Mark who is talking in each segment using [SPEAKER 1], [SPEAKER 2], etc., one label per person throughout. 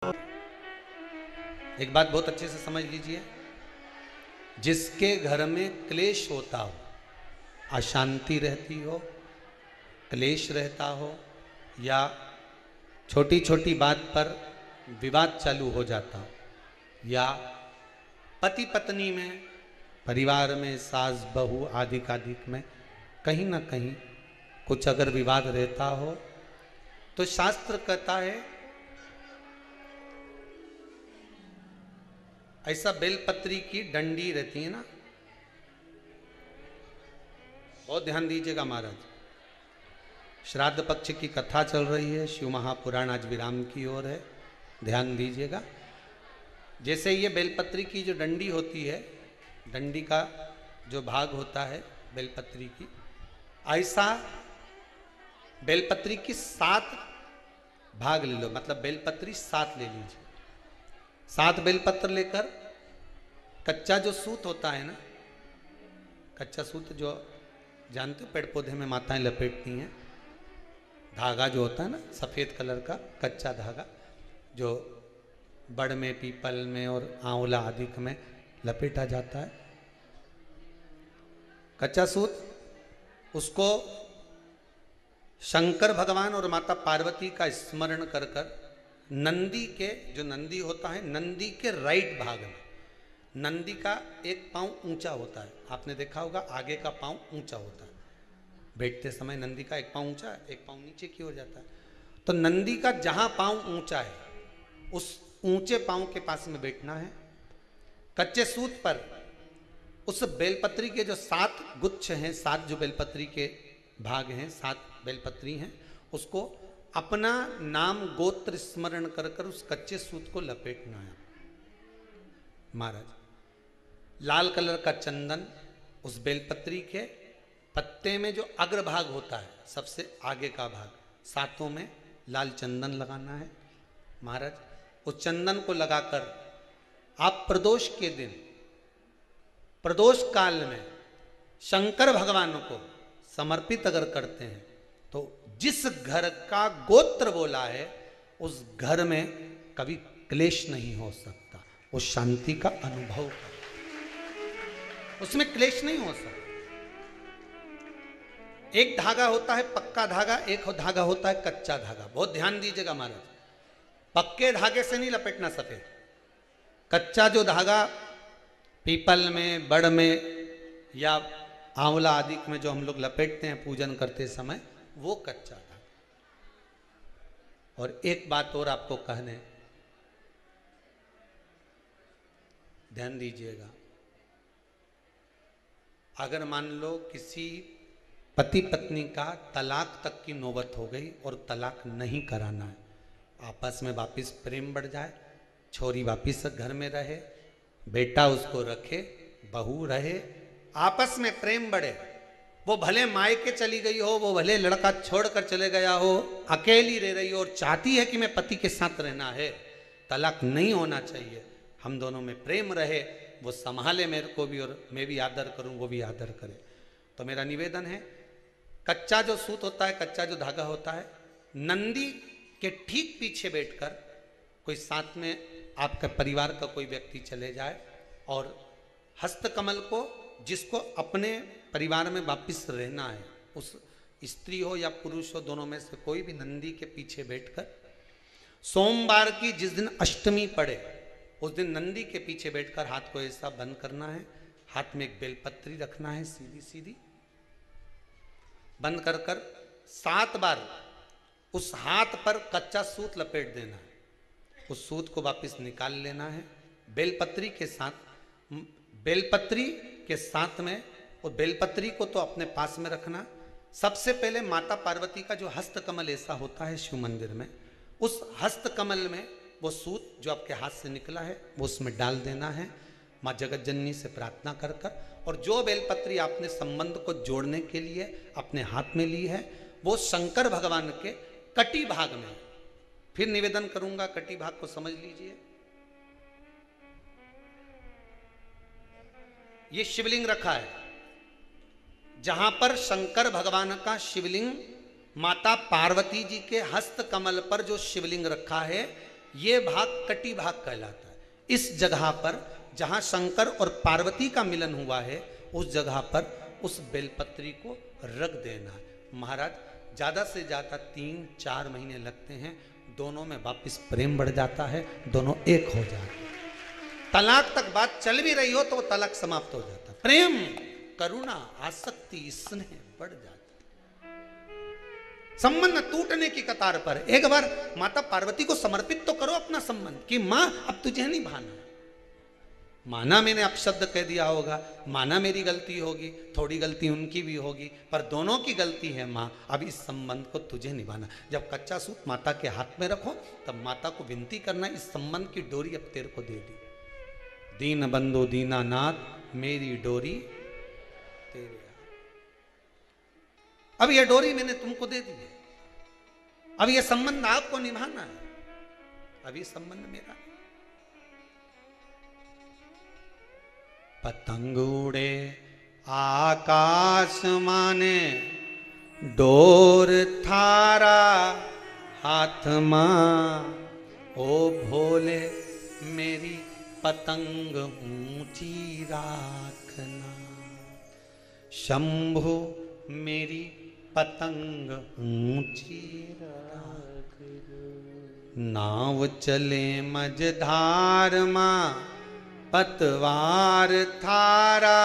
[SPEAKER 1] एक बात बहुत अच्छे से समझ लीजिए, जिसके घर में क्लेश होता हो, अशांति रहती हो, क्लेश रहता हो, या छोटी छोटी बात पर विवाद चालू हो जाता हो, या पति पत्नी में, परिवार में, सास बहू आदि कादिक में कहीं ना कहीं कुछ अगर विवाद रहता हो, तो शास्त्र कहता है ऐसा बेलपत्री की डंडी रहती है ना, बहुत ध्यान दीजिएगा महाराज। श्राद्ध पक्ष की कथा चल रही है, शिव महापुराण आज विराम की ओर है, ध्यान दीजिएगा। जैसे ये बेलपत्री की जो डंडी होती है, डंडी का जो भाग होता है बेलपत्री की, ऐसा बेलपत्री की 7 भाग ले लो, मतलब बेलपत्री 7 ले लीजिए। 7 बेलपत्र लेकर कच्चा जो सूत होता है ना, कच्चा सूत जो जानते हो पेड़ पौधे में माताएं लपेटती हैं, धागा जो होता है ना सफ़ेद कलर का कच्चा धागा, जो बड़ में, पीपल में और आंवला आदि में लपेटा जाता है, कच्चा सूत, उसको शंकर भगवान और माता पार्वती का स्मरण कर कर नंदी के, जो नंदी होता है, नंदी के राइट भाग में, नंदी का एक पांव ऊंचा होता है, आपने देखा होगा आगे का पांव ऊंचा होता है, बैठते समय नंदी का एक पांव ऊंचा, एक पांव नीचे की ओर जाता है। तो नंदी का जहां पांव ऊंचा है उस ऊंचे पांव के पास में बैठना है। कच्चे सूत पर उस बेलपत्री के जो 7 गुच्छ हैं, 7 जो बेलपत्री के भाग हैं, 7 बेलपत्री हैं, उसको अपना नाम गोत्र स्मरण कर कर उस कच्चे सूत को लपेटना है महाराज। लाल कलर का चंदन उस बेलपत्री के पत्ते में जो अग्रभाग होता है, सबसे आगे का भाग, 7 में लाल चंदन लगाना है महाराज। उस चंदन को लगाकर आप प्रदोष के दिन, प्रदोष काल में शंकर भगवान को समर्पित अगर करते हैं तो जिस घर का गोत्र बोला है उस घर में कभी क्लेश नहीं हो सकता, उस शांति का अनुभव कर, उसमें क्लेश नहीं हो सकता। एक धागा होता है पक्का धागा, एक धागा होता है कच्चा धागा, बहुत ध्यान दीजिएगा महाराज। पक्के धागे से नहीं लपेटना सफेद, कच्चा जो धागा पीपल में, बड़ में या आंवला आदि में जो हम लोग लपेटते हैं पूजन करते समय, वो कच्चा धागा। और एक बात और आपको कहने, ध्यान दीजिएगा, अगर मान लो किसी पति पत्नी का तलाक तक की नौबत हो गई और तलाक नहीं कराना है, आपस में वापिस प्रेम बढ़ जाए, छोरी वापिस घर में रहे, बेटा उसको रखे, बहू रहे, आपस में प्रेम बढ़े, वो भले मायके चली गई हो, वो भले लड़का छोड़कर चले गया हो, अकेली रह रही हो और चाहती है कि मैं पति के साथ रहना है, तलाक नहीं होना चाहिए, हम दोनों में प्रेम रहे, वो संभाले मेरे को भी और मैं भी आदर करूं, वो भी आदर करे। तो मेरा निवेदन है, कच्चा जो सूत होता है, कच्चा जो धागा होता है, नंदी के ठीक पीछे बैठकर कोई साथ में आपका परिवार का कोई व्यक्ति चले जाए और हस्तकमल को, जिसको अपने परिवार में वापिस रहना है, उस स्त्री हो या पुरुष हो, दोनों में से कोई भी नंदी के पीछे बैठकर, सोमवार की जिस दिन अष्टमी पड़े उस दिन नंदी के पीछे बैठकर हाथ को ऐसा बंद करना है, हाथ में एक बेलपत्री रखना है, सीधी सीधी बंद कर कर 7 बार उस हाथ पर कच्चा सूत लपेट देना है, उस सूत को वापस निकाल लेना है, बेलपत्री के साथ, बेलपत्री के साथ में, और बेलपत्री को तो अपने पास में रखना। सबसे पहले माता पार्वती का जो हस्तकमल ऐसा होता है शिव मंदिर में, उस हस्तकमल में वो सूत जो आपके हाथ से निकला है वो उसमें डाल देना है, माँ जगत जननी से प्रार्थना कर कर, और जो बेलपत्री आपने संबंध को जोड़ने के लिए अपने हाथ में ली है वो शंकर भगवान के कटी भाग में, फिर निवेदन करूंगा कटी भाग को समझ लीजिए। ये शिवलिंग रखा है, जहां पर शंकर भगवान का शिवलिंग, माता पार्वती जी के हस्त कमल पर जो शिवलिंग रखा है, ये भाग कटी भाग कहलाता है। इस जगह पर जहां शंकर और पार्वती का मिलन हुआ है, उस जगह पर उस बेलपत्री को रख देना है। महाराज ज्यादा से ज्यादा 3-4 महीने लगते हैं, दोनों में वापिस प्रेम बढ़ जाता है, दोनों एक हो जाते हैं। तलाक तक बात चल भी रही हो तो वो तलाक समाप्त हो जाता है। प्रेम, करुणा, आसक्ति, स्नेह बढ़ जाता है। संबंध टूटने की कतार पर एक बार माता पार्वती को समर्पित तो करो अपना संबंध कि मां अब तुझे नहीं भाना। माना मैंने अपशब्द कह दिया होगा, माना मेरी गलती होगी, थोड़ी गलती उनकी भी होगी, पर दोनों की गलती है मां, अब इस संबंध को तुझे निभाना। जब कच्चा सूत माता के हाथ में रखो तब माता को विनती करना, इस संबंध की डोरी अब तेरे को दे दी। दीन बंधु दीनानाथ मेरी डोरी तेरे, अब यह डोरी मैंने तुमको दे दी है, अब यह संबंध आपको निभाना है, अब ये संबंध मेरा। पतंग उड़े आकाश माने, डोर थारा हाथ मां, ओ भोले मेरी पतंग ऊंची राखना। शंभु मेरी पतंग ऊंची राख, नाव चले मझधार मां, पतवार थारा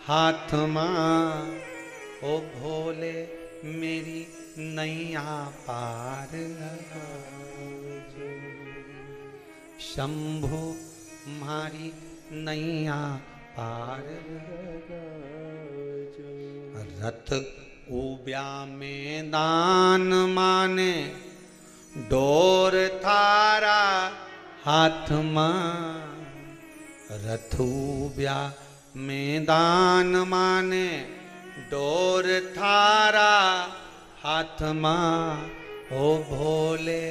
[SPEAKER 1] हाथ मां, ओ भोले मेरी नैया पार लगा। शंभु मारी नैया पार लगा। रथ उब्या मैदान माने, डोर थारा हाथ मां, रथूब्या मैदान माने, डोर थारा हाथ मां, ओ भोले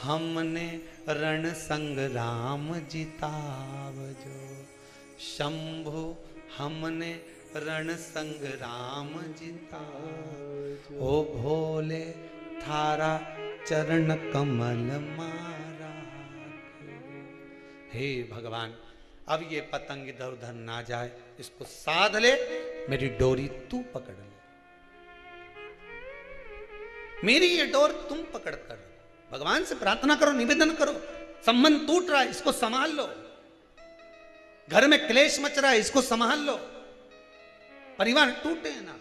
[SPEAKER 1] हमने रण संग्राम जितावजो। शंभु हमने रण संग्राम जितावजो, ओ भोले थारा चरण कमल मारा। हे भगवान, अब ये पतंग इधर उधर ना जाए, इसको साध ले, मेरी डोरी तू पकड़ ले, मेरी ये डोर तुम पकड़ कर। भगवान से प्रार्थना करो, निवेदन करो, संबंध टूट रहा है इसको संभाल लो, घर में क्लेश मच रहा है इसको संभाल लो, परिवार टूटे ना।